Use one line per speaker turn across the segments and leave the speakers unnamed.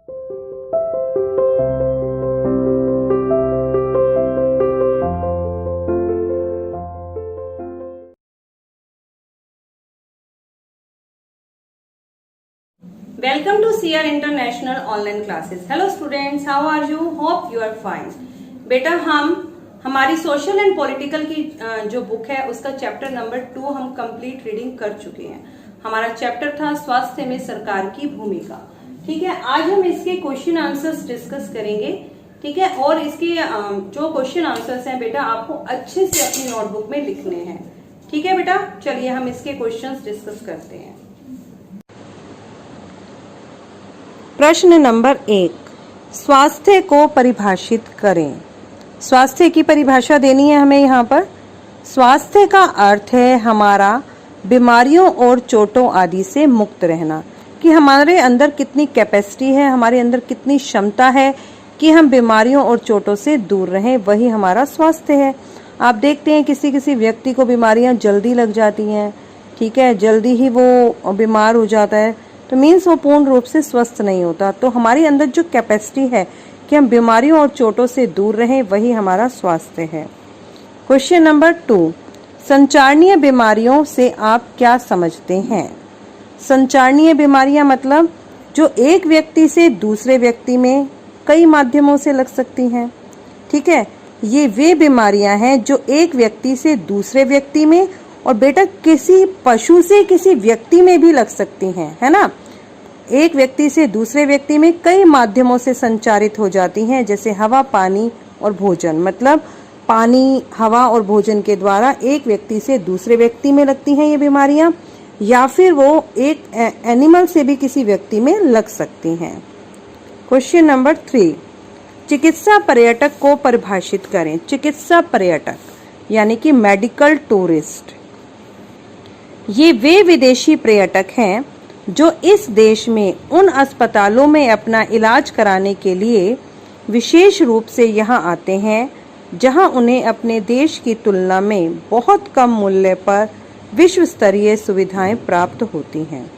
Welcome to CR International Online Classes. Hello students, how are you? Hope you are fine. बेटा हमारी social and political की जो book है उसका chapter number 2 हम कंप्लीट रीडिंग कर चुके हैं। हमारा चैप्टर था स्वास्थ्य में सरकार की भूमिका। ठीक है, आज हम इसके क्वेश्चन आंसर्स डिस्कस करेंगे। ठीक है, और इसके जो क्वेश्चन आंसर्स हैं बेटा आपको अच्छे से अपनी नोटबुक में लिखने हैं। ठीक है बेटा, चलिए हम इसके क्वेश्चंस डिस्कस करते हैं। प्रश्न नंबर 1, स्वास्थ्य को परिभाषित करें। स्वास्थ्य की परिभाषा देनी है हमें यहाँ पर। स्वास्थ्य का अर्थ है हमारा बीमारियों और चोटों आदि से मुक्त रहना, कि हमारे अंदर कितनी कैपेसिटी है, हमारे अंदर कितनी क्षमता है कि हम बीमारियों और चोटों से दूर रहें, वही हमारा स्वास्थ्य है। आप देखते हैं किसी किसी व्यक्ति को बीमारियां जल्दी लग जाती हैं, ठीक है, जल्दी ही वो बीमार हो जाता है, तो मीन्स वो पूर्ण रूप से स्वस्थ नहीं होता। तो हमारे अंदर जो कैपेसिटी है कि हम बीमारियों और चोटों से दूर रहें, वही हमारा स्वास्थ्य है। क्वेश्चन नंबर 2, संचारणीय बीमारियों से आप क्या समझते हैं? संचारणीय बीमारियां मतलब जो एक व्यक्ति से दूसरे व्यक्ति में कई माध्यमों से लग सकती हैं। ठीक है, ये वे बीमारियां हैं जो एक व्यक्ति से दूसरे व्यक्ति में और बेटा किसी पशु से किसी व्यक्ति में भी लग सकती हैं, है ना। एक व्यक्ति से दूसरे व्यक्ति में कई माध्यमों से संचारित हो जाती हैं, जैसे हवा, पानी और भोजन। मतलब पानी, हवा और भोजन के द्वारा एक व्यक्ति से दूसरे व्यक्ति में लगती हैं ये बीमारियां, या फिर वो एक एनिमल से भी किसी व्यक्ति में लग सकती हैं। क्वेश्चन नंबर 3, चिकित्सा पर्यटक को परिभाषित करें। चिकित्सा पर्यटक यानी कि मेडिकल टूरिस्ट, ये वे विदेशी पर्यटक हैं जो इस देश में उन अस्पतालों में अपना इलाज कराने के लिए विशेष रूप से यहाँ आते हैं जहाँ उन्हें अपने देश की तुलना में बहुत कम मूल्य पर विश्व स्तरीय सुविधाएं प्राप्त होती हैं।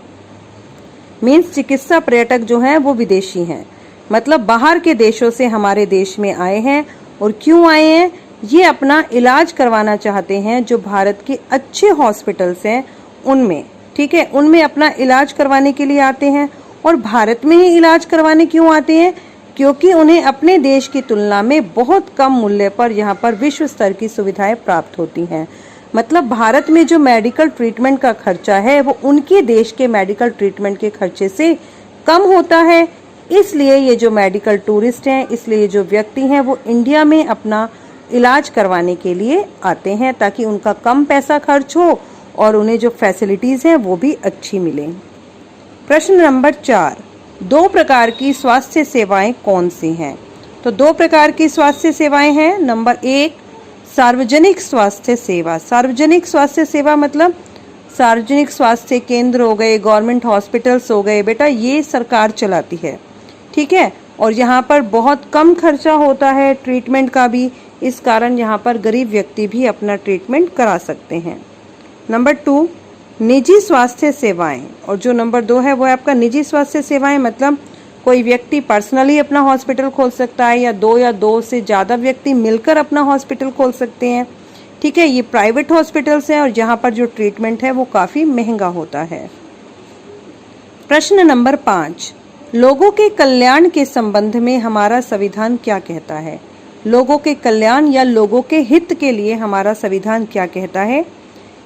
मीन्स चिकित्सा पर्यटक जो हैं वो विदेशी हैं, मतलब बाहर के देशों से हमारे देश में आए हैं। और क्यों आए हैं? ये अपना इलाज करवाना चाहते हैं जो भारत के अच्छे हॉस्पिटल्स हैं उनमें। ठीक है, उनमें अपना इलाज करवाने के लिए आते हैं। और भारत में ही इलाज करवाने क्यों आते हैं? क्योंकि उन्हें अपने देश की तुलना में बहुत कम मूल्य पर यहाँ पर विश्व स्तर की सुविधाएं प्राप्त होती हैं। मतलब भारत में जो मेडिकल ट्रीटमेंट का खर्चा है वो उनके देश के मेडिकल ट्रीटमेंट के खर्चे से कम होता है। इसलिए ये जो मेडिकल टूरिस्ट हैं, इसलिए जो व्यक्ति हैं वो इंडिया में अपना इलाज करवाने के लिए आते हैं ताकि उनका कम पैसा खर्च हो और उन्हें जो फैसिलिटीज हैं वो भी अच्छी मिले। प्रश्न नंबर 4, 2 प्रकार की स्वास्थ्य सेवाएं कौन सी हैं? तो 2 प्रकार की स्वास्थ्य सेवाएं हैं। नंबर 1, सार्वजनिक स्वास्थ्य सेवा। सार्वजनिक स्वास्थ्य सेवा मतलब सार्वजनिक स्वास्थ्य केंद्र हो गए, गवर्नमेंट हॉस्पिटल्स हो गए, बेटा ये सरकार चलाती है। ठीक है, और यहाँ पर बहुत कम खर्चा होता है ट्रीटमेंट का भी, इस कारण यहाँ पर गरीब व्यक्ति भी अपना ट्रीटमेंट करा सकते हैं। नंबर 2, निजी स्वास्थ्य सेवाएं। और जो नंबर 2 है वो है आपका निजी स्वास्थ्य सेवाएं, मतलब कोई व्यक्ति पर्सनली अपना हॉस्पिटल खोल सकता है, या 2 से ज़्यादा व्यक्ति मिलकर अपना हॉस्पिटल खोल सकते हैं। ठीक है, ये प्राइवेट हॉस्पिटल्स हैं और यहाँ पर जो ट्रीटमेंट है वो काफ़ी महंगा होता है। प्रश्न नंबर 5, लोगों के कल्याण के संबंध में हमारा संविधान क्या कहता है? लोगों के कल्याण या लोगों के हित के लिए हमारा संविधान क्या कहता है?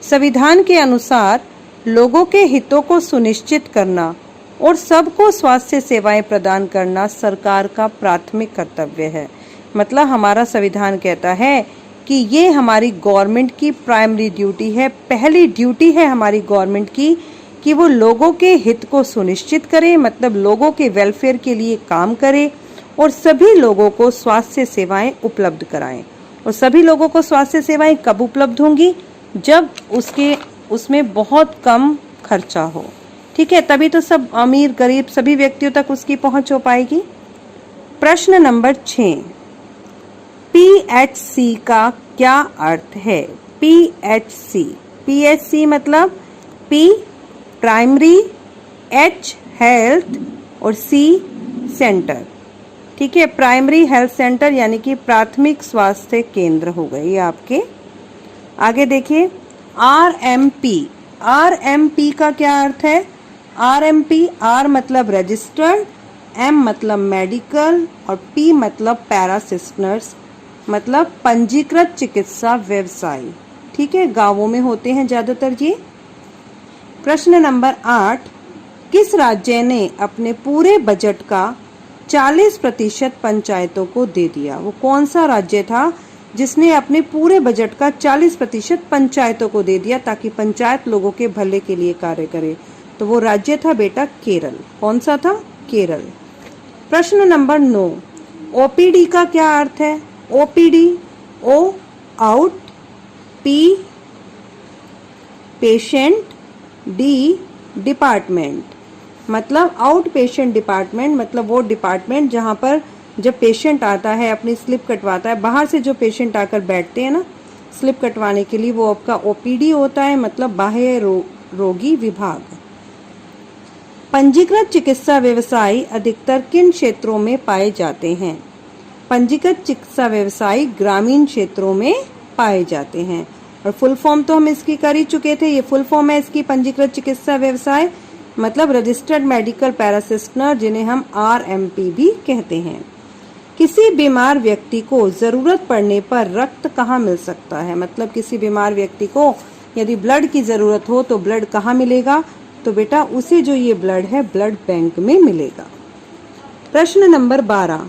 संविधान के अनुसार लोगों के हितों को सुनिश्चित करना और सबको स्वास्थ्य सेवाएं प्रदान करना सरकार का प्राथमिक कर्तव्य है। मतलब हमारा संविधान कहता है कि ये हमारी गवर्नमेंट की प्राइमरी ड्यूटी है, पहली ड्यूटी है हमारी गवर्नमेंट की कि वो लोगों के हित को सुनिश्चित करे, मतलब लोगों के वेलफेयर के लिए काम करे और सभी लोगों को स्वास्थ्य सेवाएं उपलब्ध कराएं। और सभी लोगों को स्वास्थ्य सेवाएं कब उपलब्ध होंगी? जब उसमें बहुत कम खर्चा हो। ठीक है, तभी तो सब अमीर गरीब सभी व्यक्तियों तक उसकी पहुंच हो पाएगी। प्रश्न नंबर 6, PHC का क्या अर्थ है? PHC मतलब P प्राइमरी, H हेल्थ और C सेंटर। ठीक है, प्राइमरी हेल्थ सेंटर यानी कि प्राथमिक स्वास्थ्य केंद्र हो गए ये आपके। आगे देखिए आरएमपी। आरएमपी का क्या अर्थ है? आरएमपी, आर मतलब रजिस्टर्ड, एम मतलब मेडिकल और पी मतलब पैरासिस्टनर्स, मतलब पंजीकृत चिकित्सा व्यवसाय। ठीक है, गांवों में होते हैं ज्यादातर ये। प्रश्न नंबर 8, किस राज्य ने अपने पूरे बजट का 40% पंचायतों को दे दिया? वो कौन सा राज्य था जिसने अपने पूरे बजट का 40% पंचायतों को दे दिया ताकि पंचायत लोगों के भले के लिए कार्य करे? तो वो राज्य था बेटा केरल। कौन सा था? केरल। प्रश्न नंबर 9, ओपीडी का क्या अर्थ है? OPD, O out, P patient, D department. मतलब आउट पेशेंट डिपार्टमेंट मतलब वो डिपार्टमेंट जहां पर जब पेशेंट आता है अपनी स्लिप कटवाता है, बाहर से जो पेशेंट आकर बैठते हैं ना स्लिप कटवाने के लिए, वो आपका ओपीडी होता है, मतलब बाह्य रोगी विभाग। पंजीकृत चिकित्सा व्यवसायी अधिकतर किन क्षेत्रों में पाए जाते हैं? पंजीकृत चिकित्सा व्यवसायी ग्रामीण क्षेत्रों में पाए जाते हैं। और फुल फॉर्म तो हम इसकी कर ही चुके थे। ये फुल फॉर्म है इसकी, पंजीकृत चिकित्सा व्यवसाय मतलब रजिस्टर्ड मेडिकल पैरासिस्टनर, जिन्हें हम आरएमपी भी कहते हैं। किसी बीमार व्यक्ति को जरूरत पड़ने पर रक्त कहाँ मिल सकता है? मतलब किसी बीमार व्यक्ति को यदि ब्लड की जरूरत हो तो ब्लड कहाँ मिलेगा? तो बेटा उसे जो ये ब्लड है ब्लड बैंक में मिलेगा। प्रश्न नंबर 12,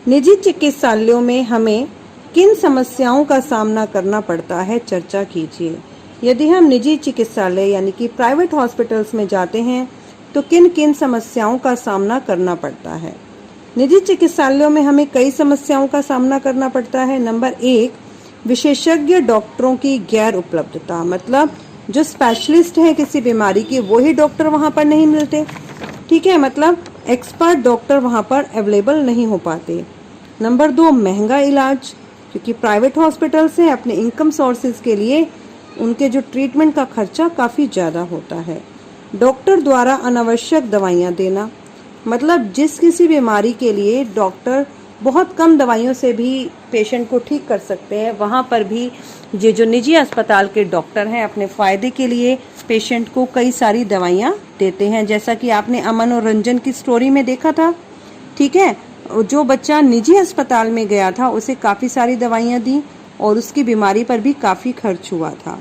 निजी चिकित्सालयों में हमें किन समस्याओं का सामना करना पड़ता है? चर्चा कीजिए। यदि हम निजी चिकित्सालय यानी कि प्राइवेट हॉस्पिटल्स में जाते हैं तो किन किन समस्याओं का सामना करना पड़ता है? निजी चिकित्सालयों में हमें कई समस्याओं का सामना करना पड़ता है। नंबर 1, विशेषज्ञ डॉक्टरों की गैर उपलब्धता, मतलब जो स्पेशलिस्ट है किसी बीमारी के वही डॉक्टर वहां पर नहीं मिलते। ठीक है, मतलब एक्सपर्ट डॉक्टर वहां पर अवेलेबल नहीं हो पाते। नंबर 2, महंगा इलाज, क्योंकि प्राइवेट हॉस्पिटल्स हैं, अपने इनकम सोर्सेज के लिए उनके जो ट्रीटमेंट का खर्चा काफी ज्यादा होता है। डॉक्टर द्वारा अनावश्यक दवाइयां देना, मतलब जिस किसी बीमारी के लिए डॉक्टर बहुत कम दवाइयों से भी पेशेंट को ठीक कर सकते हैं, वहां पर भी ये जो निजी अस्पताल के डॉक्टर हैं अपने फायदे के लिए पेशेंट को कई सारी दवाइयां देते हैं, जैसा कि आपने अमन और रंजन की स्टोरी में देखा था। ठीक है, जो बच्चा निजी अस्पताल में गया था उसे काफी सारी दवाइयां दी और उसकी बीमारी पर भी काफी खर्च हुआ था।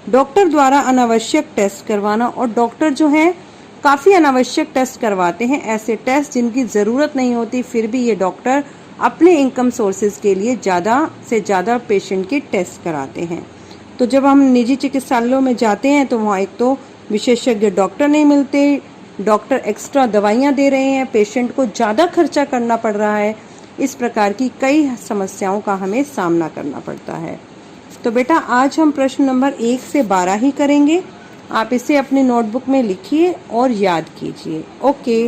डॉक्टर द्वारा अनावश्यक टेस्ट करवाना, और डॉक्टर जो हैं काफी अनावश्यक टेस्ट करवाते हैं, ऐसे टेस्ट जिनकी जरूरत नहीं होती, फिर भी ये डॉक्टर अपने इनकम सोर्सेज के लिए ज्यादा से ज्यादा पेशेंट के टेस्ट कराते हैं। तो जब हम निजी चिकित्सालयों में जाते हैं तो वहाँ एक तो विशेषज्ञ डॉक्टर नहीं मिलते, डॉक्टर एक्स्ट्रा दवाइयाँ दे रहे हैं, पेशेंट को ज़्यादा खर्चा करना पड़ रहा है। इस प्रकार की कई समस्याओं का हमें सामना करना पड़ता है। तो बेटा आज हम प्रश्न नंबर 1 से 12 ही करेंगे। आप इसे अपने नोटबुक में लिखिए और याद कीजिए। ओके।